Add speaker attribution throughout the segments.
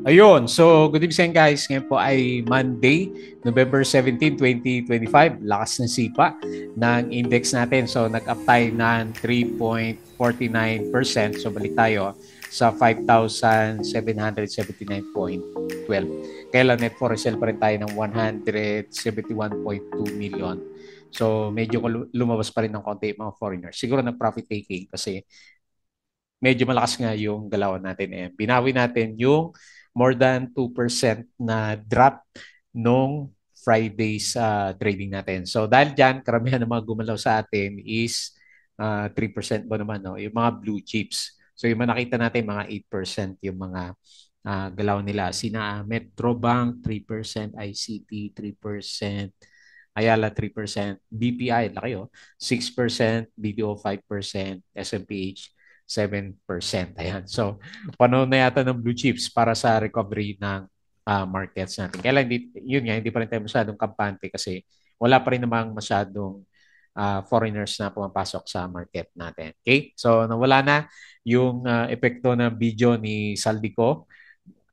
Speaker 1: Ayun, so good evening guys. Ngayon po ay Monday, November 17, 2025. Lakas ng sipa ng index natin. So nag-up tayo ng 3.49%. So balik tayo sa 5,779.12. Kailan net for resale pa rin tayo ng 171.2 million. So medyo lumabas pa rin ng konti mga foreigners. Siguro ng profit taking kasi medyo malakas nga yung galawan natin. Binawi natin yung more than 2% na drop nung Friday sa trading natin. So dahil dyan, karamihan ng mga gumalaw sa atin is 3% ba naman, no? Yung mga blue chips. So yung mga nakita natin, mga 8% yung mga galaw nila. Sina Metrobank, 3%, ICT, 3%, Ayala 3%, BPI, laki 6%, BDO 5%, SMPH 7%. Ayan. So, panahon na yata ng blue chips para sa recovery ng markets natin. Kaya hindi, yun nga, hindi pa rin tayo masyadong kampante kasi wala pa rin namang masyadong foreigners na pumapasok sa market natin. Okay? So, nawala na yung epekto ng video ni Saldico.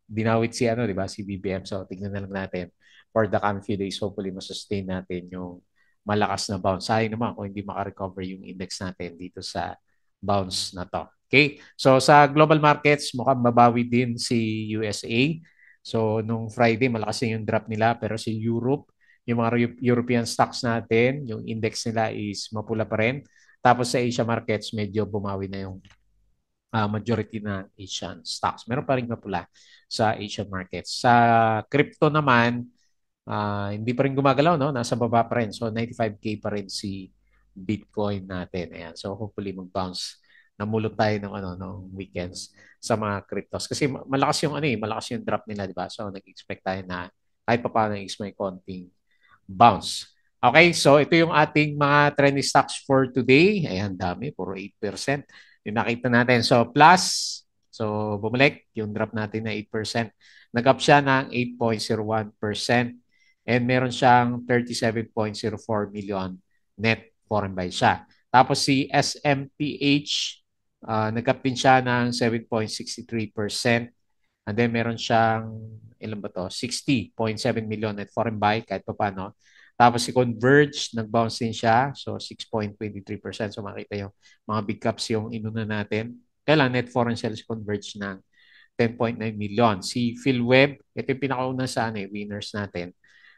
Speaker 1: Dinawit si ano, di ba, si BBM. So, tignan na lang natin for the coming few days. Hopefully, masustain natin yung malakas na bounce. Sayang naman kung hindi makarecover yung index natin dito sa bounce na to. Okay? So sa global markets, mukhang mabawi din si USA. So nung Friday, malakas yung drop nila. Pero si Europe, yung mga European stocks natin, yung index nila is mapula pa rin. Tapos sa Asia markets, medyo bumawi na yung majority ng Asian stocks. Meron pa rin mapula sa Asian markets. Sa crypto naman, hindi pa rin gumagalaw, no? Nasa baba pa rin. So 95K pa rin si Bitcoin natin. Ayan. So hopefully mag-bounce. Namulot tayo ng ano ng weekends sa mga cryptos kasi malakas yung ano malakas yung drop nila, di ba? So nag-expect tayo na kahit pa paano is may konting bounce. Okay, so ito yung ating mga trending stocks for today. Ayan, dami, puro 8%. Yung nakita natin. So plus, so bumalik yung drop natin na 8%. Nag-up siya ng 8.01%. And meron siyang 37.04 million net foreign buy siya. Tapos si SMPH, nag-up din siya ng 7.63%. And then meron siyang, ilan ba to? 60.7 million net foreign buy kahit pa paano. Tapos si Converge, nag-bounce din siya. So 6.23%. So makita yung mga big caps yung inuna natin. Kailan net foreign sales Converge ng 10.9 million. Si PhilWeb, ito yung pinakauna sa winners natin.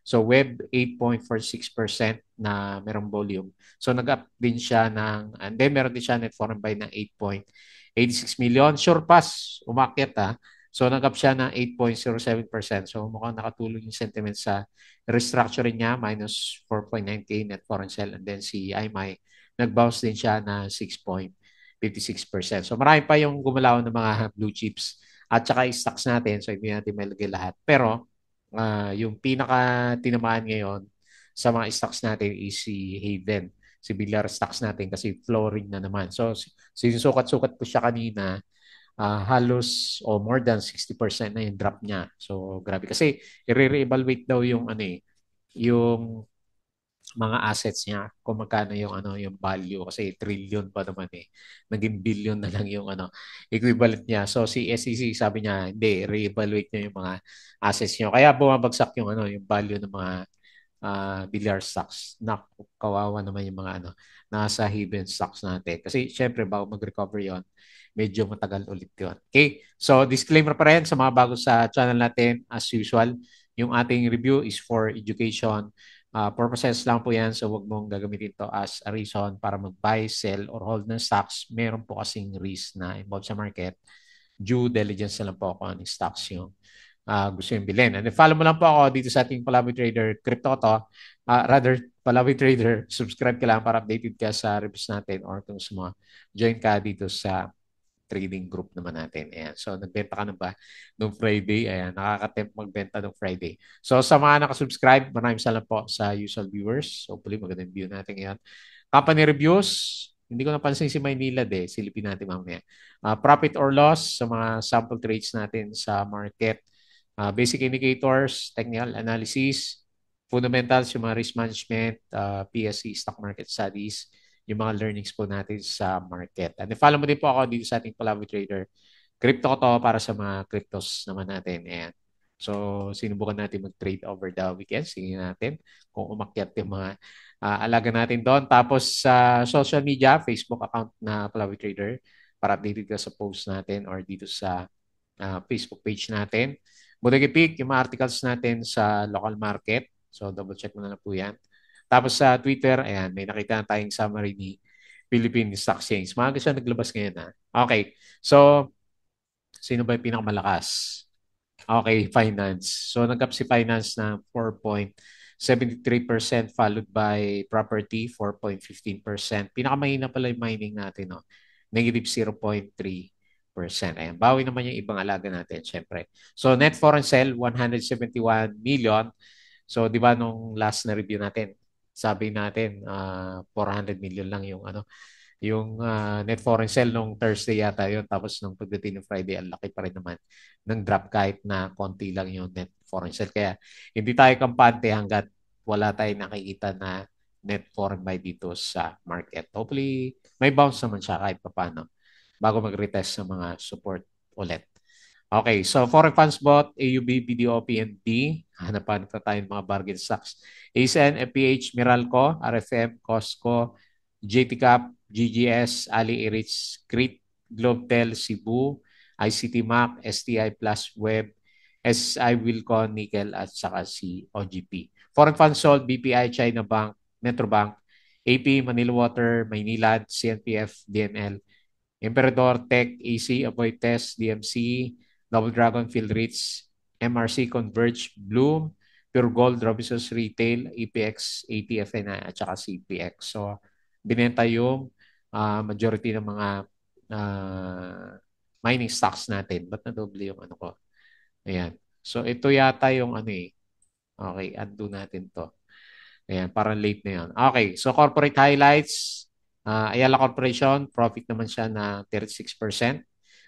Speaker 1: So Web 8.46% na merong volume. So nag-up din siya ng, and then meron din siya net foreign buy ng 8.86 million. Surpass, umakyat So nag-up siya ng 8.07%. So mukhang nakatulong yung sentiment sa restructuring niya, minus 4.9K net foreign sale. And then si IMI, nag-bounce din siya na 6.56%. So marami pa yung gumalaw ng mga blue chips at saka stocks natin. So hindi natin malagay lahat. Pero yung pinaka tinamaan ngayon sa mga stocks natin is si Haven, si Villar stocks natin kasi flooring na naman. So sinusukat-sukat ko siya kanina, halos o more than 60% na yung drop niya. So grabe kasi i-re-evaluate daw yung yung mga assets niya kung magkano yung yung value kasi trillion pa naman naging billion na lang yung equivalent niya. So si SEC sabi niya hindi, re-evaluate niya yung mga assets niyo kaya bumabagsak yung yung value ng mga billiard stocks. Naku, kawawa naman yung mga nasa hidden stocks natin kasi syempre bago mag-recover yon medyo matagal ulit yun. Okay? So disclaimer pa rin sa mga bago sa channel natin as usual, yung ating review is for education purposes lang po yan. So wag mong gagamitin to as a reason para mag-buy, sell, or hold ng stocks. Meron po kasing risk na involved sa market. Due diligence na lang po kung anong stocks yung gusto yung bilhin. And then follow mo lang po ako dito sa ating Palawi Trader Crypto to. Rather, Palawi Trader, subscribe ka lang para updated ka sa reviews natin or kung gusto mo, join ka dito sa trading group naman natin. Ayan. So, nagbenta ka na ba noong Friday? Ayan, nakaka-tempt magbenta noong Friday. So, sa mga nakasubscribe, maraming salamat po sa usual viewers. Hopefully, magandang view natin ngayon. Company reviews, hindi ko napansin si Maynilad Silipin natin mamaya. Profit or loss sa mga sample trades natin sa market. Basic indicators, technical analysis, fundamentals, yung mga risk management, PSC, stock market studies, yung mga learnings po natin sa market. And follow mo din po ako dito sa ating Palawi Trader Crypto ko to para sa mga cryptos naman natin. Ayan. So, sinubukan natin mag-trade over the weekend. Sige natin kung umakyat yung mga alaga natin doon. Tapos sa social media, Facebook account na Plawi Trader para updated ka sa post natin or dito sa Facebook page natin. Budagi Pick, yung mga articles natin sa local market. So, double check mo na po yan. Tapos sa Twitter, ayan, may nakita na tayong summary ni Philippine Stock Exchange. Maaga siya naglabas ngayon. Ha? Okay. So, sino ba yung pinakamalakas? Okay, finance. So nag si finance na 4.73% followed by property 4.15%. Pinakamahina pala yung mining natin, no? Negative 0.3%. Ayan, bawi naman yung ibang alaga natin, syempre. So net foreign sale 171 million. So 'di ba nung last na review natin, sabi natin 400 million lang yung net foreign sale nung Thursday yata yun. Tapos nung pagdating ng Friday, ang laki pa rin naman ng drop kahit na konti lang yung net foreign sale. Kaya hindi tayo kampante hanggat wala tayong nakikita na net foreign buy dito sa market. Hopefully, may bounce naman siya kahit paano bago mag-retest sa mga support ulit. Okay, so foreign funds bought, AUB, BDO, PNP. Hanapan pa tayo ng mga bargain stocks. ASN, FPH, Meralco, RFM, Costco, JT Cap, GGS, Ali Erich, Crit, Globetel, Cebu, ICT Mac, STI Plus Web, SI Wilcon, Nickel, at saka si OGP. Foreign funds sold, BPI, China Bank, Metrobank, AP, Manila Water, Maynilad, CNPF, DNL, Emperador Tech, AC, Avoites, DMC, Double Dragon, Fieldrich, MRC, Converge, Bloom, Pure Gold, Robinsons Retail, EPX, ATFNI, at saka CPX. So, binenta yung majority ng mga mining stocks natin. Ba't nadoble yung ano ko? Ayan. So, ito yata yung ano eh. Okay, undo natin to. Ayan, parang late na yun. Okay, so corporate highlights. Ayala Corporation, profit naman siya na 36%.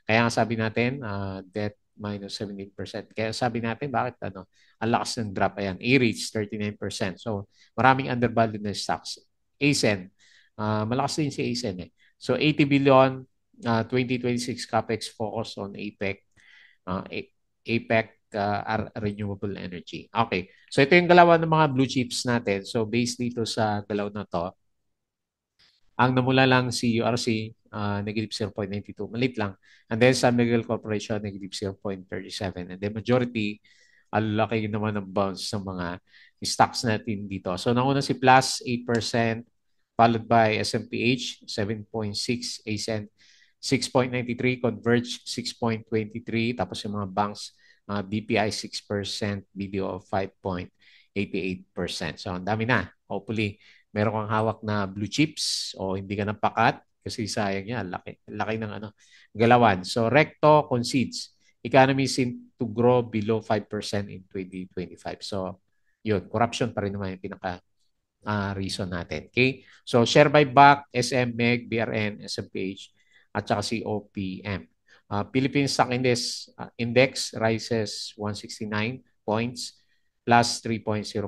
Speaker 1: Kaya nga sabi natin, debt minus 17%. Kaya sabi natin, bakit ano, ang lakas ng drop. Ayan, E-REITs, 39%. So, maraming undervalued na stocks. ASEN, malakas din si ASEN eh. So, 80 billion, 2026 CAPEX focus on APEC. APEC renewable energy. Okay. So ito yung galawan ng mga blue chips natin. So based dito sa galaw na to, ang namula lang si URC, negative 0.92. Malit lang. And then San Miguel Corporation, negative 0.37. And then majority, ang laki naman ng bounce ng mga stocks natin dito. So nauna si Plus, 8%, followed by SMPH, 7.6, ASEN, 6.93, Converge, 6.23, tapos yung mga banks, BPI 6%, BDO 5.88%. So ang dami na. Hopefully, meron kang hawak na blue chips o hindi ka napakat kasi sayang yan. Laki ng ano, galawan. So Recto concedes economy seem to grow below 5% in 2025. So yun, corruption pa rin naman yung pinaka reason natin. Okay? So share buyback, SM, MEG, BRN, SMPH, at saka si OPM. Philippine Stock Index rises 169 points plus 3.05%.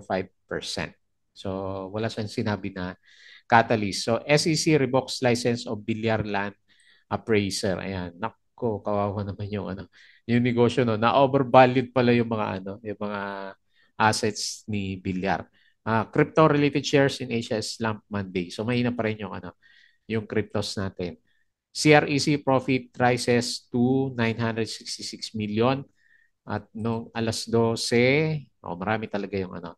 Speaker 1: So wala siyang sinabi na catalyst. So SEC revokes license of Bilyar Land Appraiser. Ayan, nako, kawawa naman yung ano, yung negosyo no, na overvalued pala yung mga ano, yung mga assets ni Bilyar. Crypto related shares in Asia slump Monday. So mahina pa rin yung ano, yung cryptos natin. CREC profit rises to 966 million at nung alas 12, marami talaga yung ano,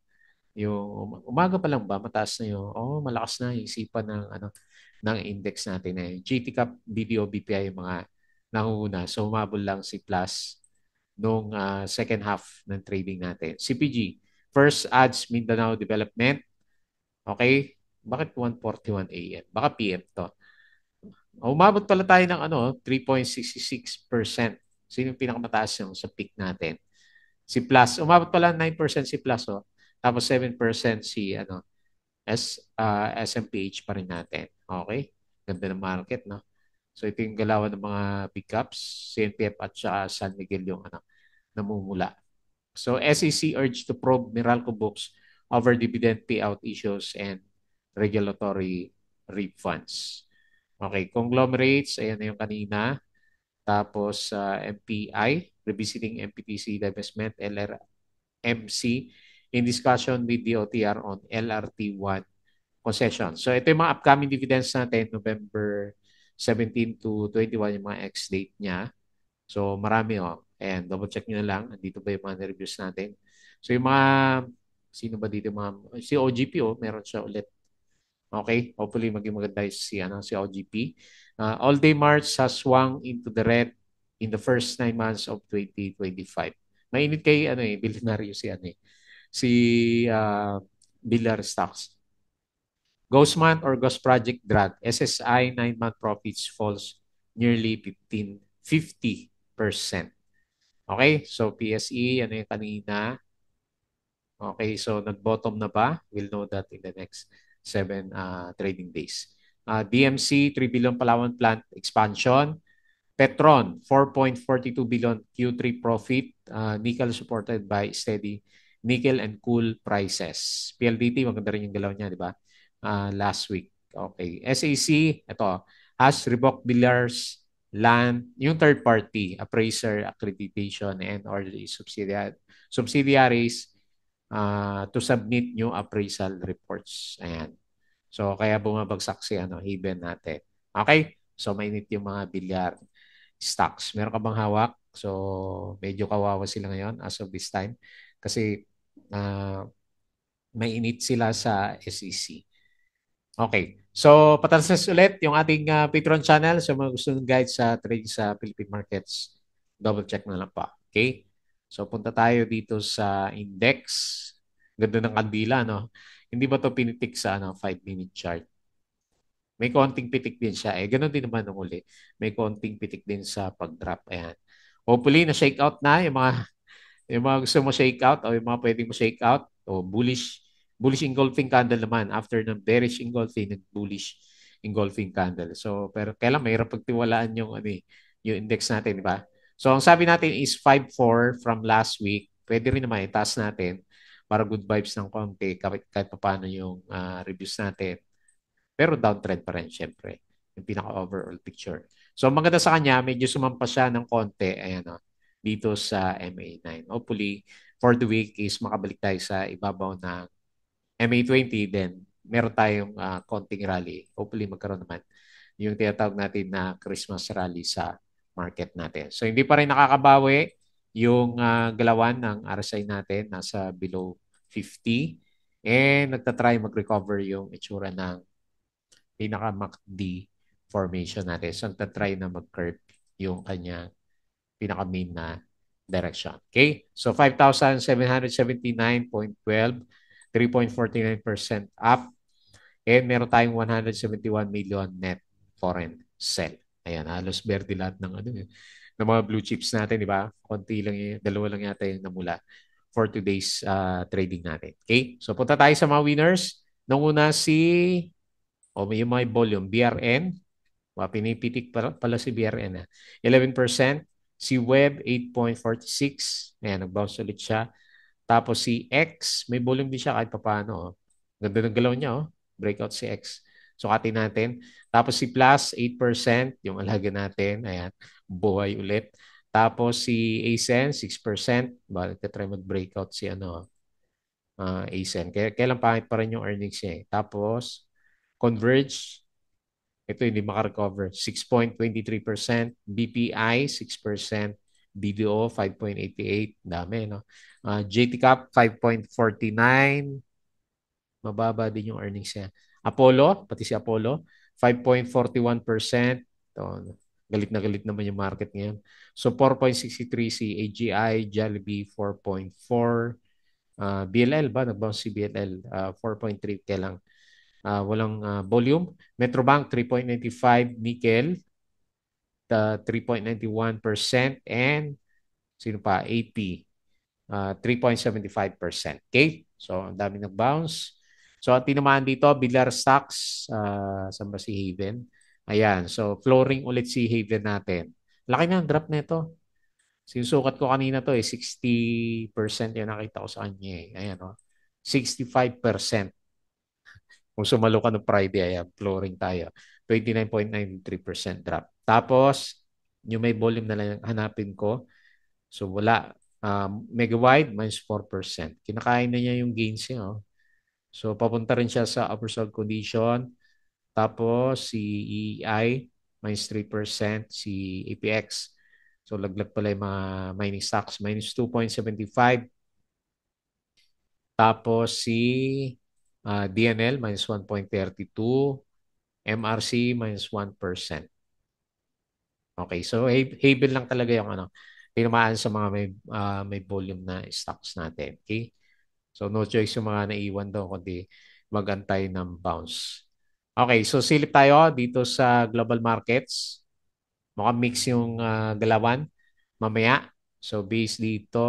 Speaker 1: yung umaga pa lang ba mataas na yung malakas na yung isipan ng ano ng index natin eh. GT Cap, BDO, BPI yung mga nangunguna. So umabol lang si Plus nung second half ng trading natin. CPG, First Ads Mindanao Development. Okay? Bakit 1:41 AM? Baka PM to. Umabot pala tayo ng ano, 3.66%. Sino yung pinakamataas yung sa peak natin? Si Plus. Umabot pala 9% si Plus. Oh. Tapos 7% si ano, SMPH pa rin natin. Okay? Ganda ng market, no? So ito yung galawan ng mga big caps, CNPF at saka San Miguel yung ano, namumula. So SEC urged to probe Meralco books over dividend payout issues and regulatory refunds. Okay, conglomerates, ayan na yung kanina. Tapos MPI, Revisiting MPTC Divestment, LRMC, in discussion with DOTR on LRT1 concession. So ito yung mga upcoming dividends natin, November 17 to 21 yung mga ex-date niya. So marami And double check nyo na lang. Andito ba yung mga reviews natin? So yung mga, sino ba dito mga, si OGP meron siya ulit. Okay, hopefully maging maganda si OGP. All day March has swung into the red in the first 9 months of 2025. Mainit kay bilyonaryo si Villar Stocks. Ghost month or ghost project drag, SSI 9-month profits falls nearly 50%. Okay, so PSE, ano yung kanina? Okay, so nag-bottom na ba? We'll know that in the next 7 trading days. DMC, 3 billion Palawan plant expansion. Petron, 4.42 billion Q3 profit. Nickel supported by steady nickel and coal prices. PLDT, maganda rin yung galaw niya, di ba? Last week. Okay. SAC, ito, has revoked Villar's land, yung third party, appraiser, accreditation, and or the subsidiaries to submit new appraisal reports. Ayan. So, kaya bumabagsak si Haven natin. Okay? So, mainit yung mga bilyar stocks. Meron ka bang hawak? So, medyo kawawa sila ngayon as of this time. Kasi, mainit sila sa SEC. Okay. So, patalsas ulit yung ating Patreon channel. So, mga gusto ng guide sa trade sa Philippine markets, double check na lang pa. Okay? So, punta tayo dito sa index. Ganda ng kandila, no? Hindi ba to pinitik sa 5-minute chart? May konting pitik din siya. Ganun din naman nung uli. May konting pitik din sa pag-drop. Ayan. Hopefully, na-shake out na yung mga gusto mo shake out o yung mga pwedeng mo shake out o bullish engulfing candle naman after ng bearish engulfing nag-bullish engulfing candle. So pero kailan mahirap pagtiwalaan yung index natin, di ba? So ang sabi natin is 5.4 from last week. Pwede rin naman itaas natin para good vibes ng konti kahit paano yung reviews natin. Pero downtrend pa rin syempre yung pinaka-overall picture. So maganda sa kanya, medyo sumampa siya ng konti. Ayan dito sa MA9. Hopefully, for the week is makabalik tayo sa ibabaw na MA20, then meron tayong konting rally. Hopefully, magkaroon naman yung tinatawag natin na Christmas rally sa market natin. So, hindi pa rin nakakabawi yung galawan ng RSI natin. Nasa below 50. And nagtatry mag-recover yung itsura ng pinaka-MACD formation natin. So, nagtatry na mag-curve yung kanya pinaka-main na direction. Okay? So 5,779.12, 3.49% up, and meron tayong 171 million net foreign sell. Ayan, halos berde lahat ng mga blue chips natin, di ba? Konti lang dalawa lang yata yung namula for today's trading natin. Okay? So punta tayo sa mga winners. Nung una yung mga volume, BRN, pinipitik pala si BRN. 11%. Si Web, 8.46. Ayan, nag-bounce ulit siya. Tapos si X, may volume din siya kahit papaano. Ganda ng galaw niya. Breakout si X. Sukatin natin. Tapos si Plus, 8%. Yung alaga natin. Ayan, buhay ulit. Tapos si ASEN, 6%. Nagtatry mag-breakout si ASEN. Kailan pangit pa rin yung earnings niya. Tapos, Converge, ito hindi makarecover. 6.23%. BPI, 6%. BDO, 5.88. Dami, no? JTCAP, 5.49. Mababa din yung earnings niya. Apollo, pati si Apollo, 5.41%. Ito, galit na galit naman yung market ngayon. So, 4.63 si AGI, Jollibee, 4.4. BLL ba? Nag-bounce si BLL. 4.3 kaya lang. Walang volume. Metrobank 3.95, nickel 3.91%, and sino pa? AP 3.75%. Okay? So ang dami nag-bounce. So ang tinamaan dito, Villar Stocks, saan ba si Haven? Ayan, so flooring ulit si Haven natin. Laki na ang drop nito. Sinusukat ko kanina to 60% yung nakita ko sa kanya Ayan 65%. Kung sumalo ka ng Friday, ayan, flooring tayo. 29.93% drop. Tapos, Yung may volume na lang hanapin ko. So wala. Mega wide, minus 4%. Kinakain na niya yung gains niya. Oh. So papunta rin siya sa upper sold condition. Tapos si EI, minus 3%. Si APX. So laglag pala yung mga mining stocks, minus 2.75. Tapos si DNL, minus 1.32. MRC, minus 1%. Okay, so Havel lang talaga yung ano, tinamaan sa mga may volume na stocks natin. Okay? So no choice yung mga naiwan doon kundi magantay ng bounce. Okay, so silip tayo dito sa global markets. Mukhang mix yung galawan mamaya. So base dito,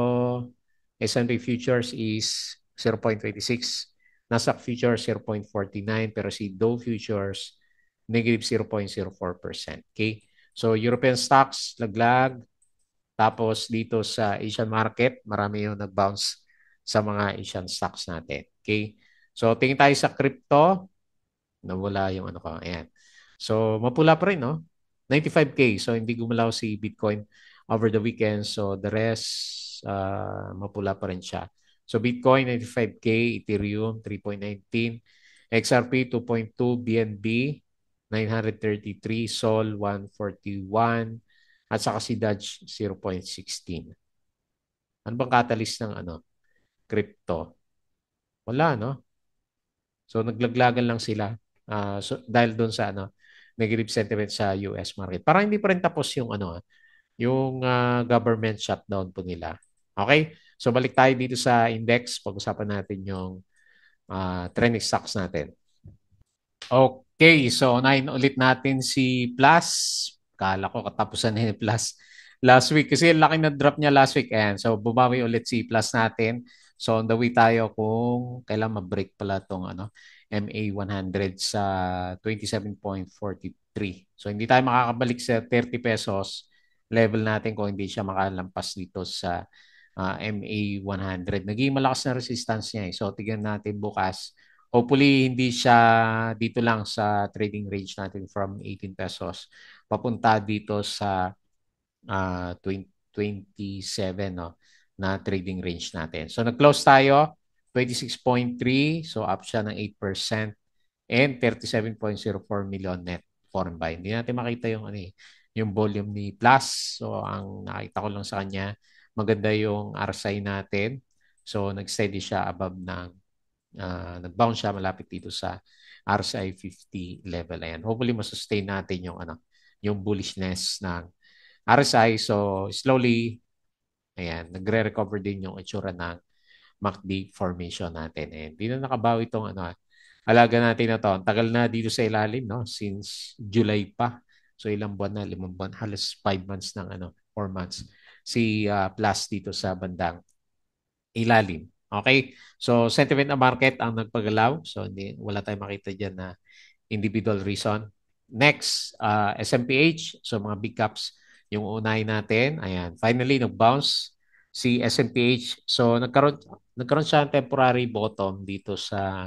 Speaker 1: S&P futures is 0.26. Nasdaq futures 0.49 pero si Dow futures negative 0.04%. Okay? So European stocks laglag. Tapos dito sa Asian market, marami yung nag-bounce sa mga Asian stocks natin. Okay? So tingin tayo sa crypto. Nawala yung ano ko. Ayan. So, mapula pa rin, no? 95K. So, hindi gumalaw si Bitcoin over the weekend. So, the rest, mapula pa rin siya. So, Bitcoin, 95K. Ethereum, 3.19. XRP, 2.2. BNB, 933. Sol, 141. At saka si Dodge, 0.16. Ano bang catalyst ng ano? Crypto? Wala, no? So naglaglagan lang sila dahil doon sa ano negative sentiment sa US market. Parang hindi pa rin tapos yung ano yung government shutdown po nila. Okay? So balik tayo dito sa index, pag-usapan natin yung trending stocks natin. Okay, so unahin ulit natin si Plus. Kala ko katapusan na yung Plus last week kasi laki na drop niya last week. Ayan, so bumawi ulit si Plus natin. So on the way tayo kung kailan ma-break pala itong ano, MA100 sa 27.43. So hindi tayo makakabalik sa 30 pesos level natin kung hindi siya makalampas dito sa MA100. Naging malakas na resistance niya. So tignan natin bukas. Hopefully, hindi siya dito lang sa trading range natin from 18 pesos papunta dito sa 27 no, na trading range natin. So, nag-close tayo 26.3. So, up siya ng 8% and 37.04 million net foreign buy. Hindi natin makita yung, ano, yung volume ni Plus. So, ang nakita ko lang sa kanya, maganda yung RSI natin. So, nag-steady siya above ng nag-bounce siya malapit dito sa RSI 50 level. Ayan. Hopefully, masustain natin yung, ano, yung bullishness ng RSI. So, slowly, ayan, nagre-recover din yung itsura ng MACD formation natin. And di na nakabawi itong ano, alaga natin na to. Ang tagal na dito sa ilalim, no? Since July pa. So, ilang buwan na, 5 buwan, halos 5 months ng ano, 4 months. Si Plus dito sa bandang ilalim. Okay? So, sentiment na market ang nagpagalaw. So, wala tayong makita dyan na individual reason. Next, SMPH. So, mga big caps yung unahin natin. Ayan. Finally, nag-bounce si SMPH. So, nagkaroon siya ng temporary bottom dito sa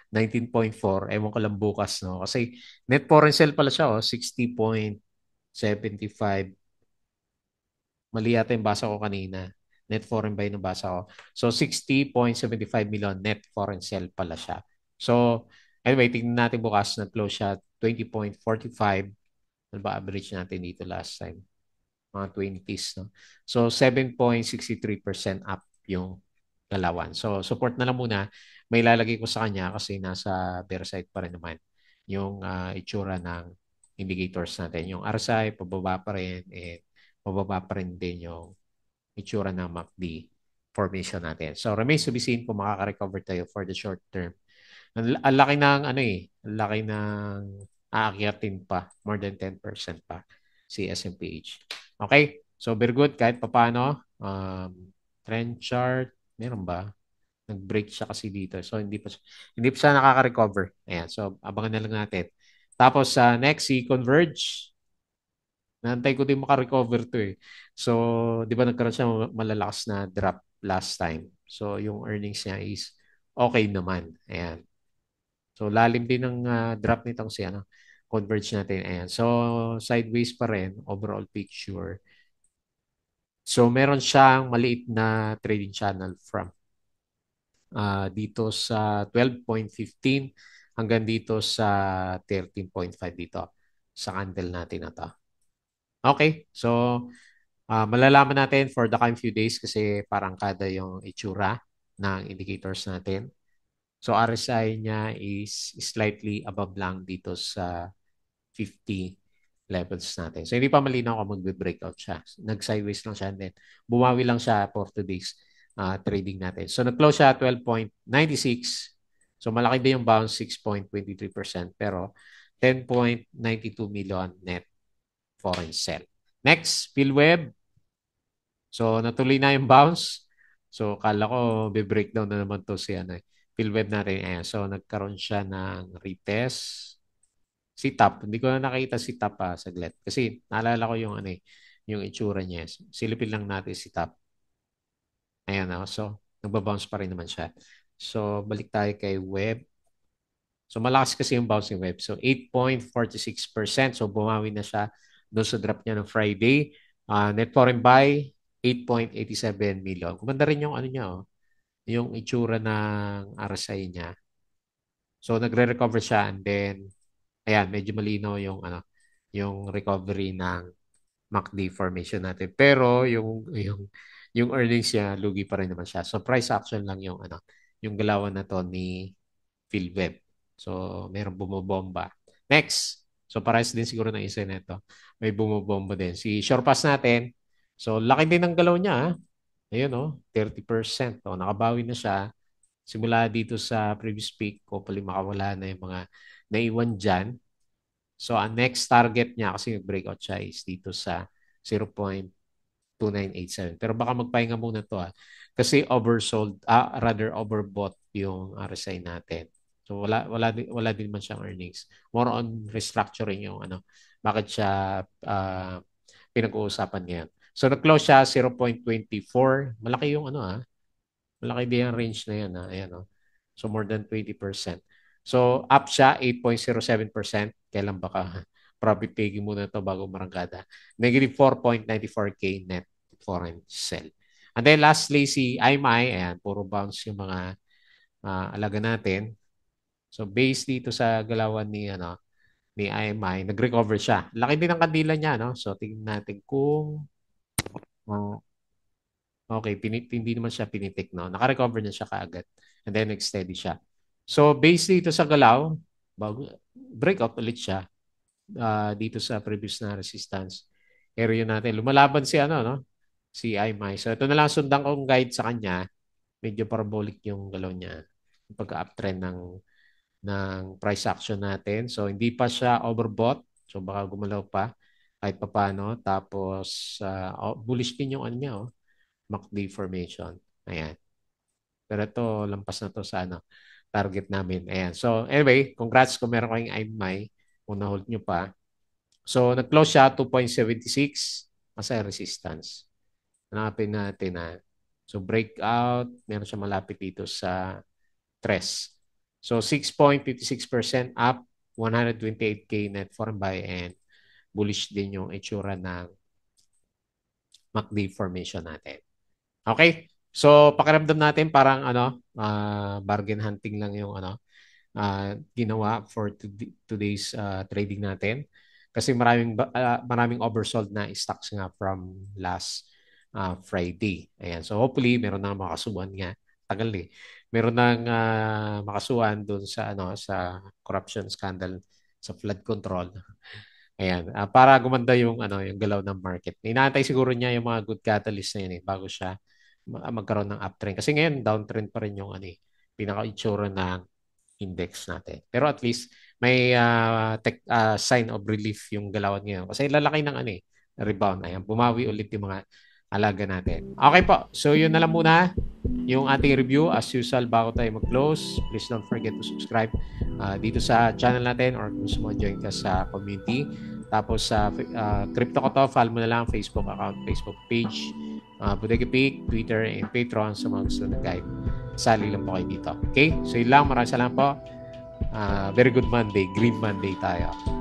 Speaker 1: 19.4. Ewan ko lang bukas, no? Kasi net foreign sale pala siya, oh, 60.75. Mali yata yung basa ko kanina. Net foreign buy ng basa ko. So, 60.75 million net foreign sale pala siya. So, anyway, tingnan natin bukas. Nag-close siya 20.45. Ano ba average natin dito last time? Mga 20s, no? So, 7.63% up yung galawan. So, support na lang muna. May lalagay ko sa kanya kasi nasa bear side pa rin naman yung itsura ng indicators natin. Yung RSI, pababa pa rin. Pababa pa rin din yung itsura ng MACD formation natin. So, remains to be seen kung makaka-recover tayo for the short term. Ang laki ng ano ang laki ng aakyatin pa, more than 10% pa si SMPH. Okay? So, very good. Kahit papaano, trend chart, meron ba? Nag-break siya kasi dito. So, hindi pa siya nakaka-recover. Ayan. So, abangan na lang natin. Tapos, next, si Converge. Naantay ko din makarecover to eh. So, di ba nagkaroon siya malalakas na drop last time. So, yung earnings niya is okay naman. Ayan. So, lalim din ng drop nitong si ano, converge natin. Ayan. So, sideways pa rin, overall picture. So, meron siyang maliit na trading channel from dito sa 12.15 hanggang dito sa 13.5 dito sa candle natin na to. Okay, so malalaman natin for the coming few days kasi parang kada yung itsura ng indicators natin. So RSI niya is slightly above lang dito sa 50 levels natin. So hindi pa malinaw kung magbe-breakout siya. Nag-sideways lang siya and then bumawi lang siya for today's trading natin. So nag-close siya 12.96. So malaki din yung bounce 6.23% pero 10.92 million net foreign sell. Next, PhilWeb. So natuloy na yung bounce. So kala ko be-breakdown na naman to si ano, PhilWeb natin. Ayan. So nagkaroon siya ng retest. Si Tap, hindi ko na nakita si Tap saglit. Kasi naalala ko yung ano yung itsura niya. Silipin lang natin si Tap. Ayan so nagbabounce pa rin naman siya. So balik tayo kay Web. So malakas kasi yung bounce ng Web. So 8.46%. So bumawi na siya doon sa drop niya ng Friday. Net foreign buy 8.87 million. Kumanda rin yung ano niya yung itsura ng RSI niya. So nagre-recover siya and then ayan, medyo malinaw yung recovery ng MACD formation natin. Pero yung earnings niya lugi pa rin naman siya. So price action lang yung galawan na to ni PhilWeb. So merong bumobomba. Next. So parehas din siguro ng isa nito. May bumobomba din. Si Shorepass natin. So laki din ng galaw niya. Ayun 30%. Nakabawi na siya. Simula dito sa previous peak, hopefully makawala na yung mga naiwan dyan. So, ang next target niya, kasi breakout siya, is dito sa 0.2987. Pero baka magpahinga muna to kasi oversold, rather overbought yung RSI natin. So, wala din man siyang earnings. More on restructuring yung bakit siya pinag-uusapan ngayon. So, nag-close siya 0.24. Malaki yung malaki din ang range na yan. Ayan, So, more than 20%. So, up siya 8.07%. Kailan baka profit taking muna to bago marangkada. Negative 4.94K net foreign sell. And then lastly, si IMI. Ayan, puro bounce yung mga alaga natin. So, based dito sa galawan ni IMI, nag-recover siya. Laki din ang kandila niya, no? So, tingnan natin kung okay, hindi naman siya pinitik, no? Naka-recover na siya kaagad. And then, nag-steady siya. So, based dito sa galaw, breakout ulit siya dito sa previous na resistance area natin. Lumalaban si no? Si IMI. So, ito na lang sundan kong guide sa kanya. Medyo parabolic yung galaw niya. Yung pagka-uptrend ng price action natin. So, hindi pa siya overbought. So, baka gumalaw pa kahit pa paano. Tapos, bullish din yung niya, MACD formation. Ayan. Pero ito, lampas na to sa target namin. Ayan. So, anyway, congrats kung meron kayong IMI kung na-hold nyo pa. So, nag-close siya 2.76 as resistance. Hanapin natin So, breakout, meron siya malapit dito sa 3. So, 6.56% up, 128K net foreign buy and bullish din yung itsura ng MACD formation natin. Okay? So, pakiramdam natin parang bargain hunting lang yung ginawa for today's trading natin. Kasi maraming oversold na stocks nga from last Friday. Ayan. So, hopefully, meron na makasuhan nga. Tagal Meron nang makasuhan doon sa corruption scandal sa flood control. Ayan, para gumanda yung galaw ng market. Inaantay siguro niya yung mga good catalyst na yun bago siya magkaroon ng uptrend. Kasi ngayon downtrend pa rin yung pinaka-itsura ng index natin. Pero at least may sign of relief yung galawan ngayon. Kasi lalaki ng rebound. Ayan, bumawi ulit yung mga alaga natin. Okay po. So yun na lang muna yung ating review. As usual, bago tayo mag-close, please don't forget to subscribe dito sa channel natin or kung gusto mo join ka sa community. Tapos sa Crypto ko to, follow mo na lang Facebook account, Facebook page, Bodega Peak, Twitter, and Patreon sa mga gusto na guide. Sali lang po kayo dito. Okay? So yun lang. Maraming salamat po. Very good Monday. Green Monday tayo.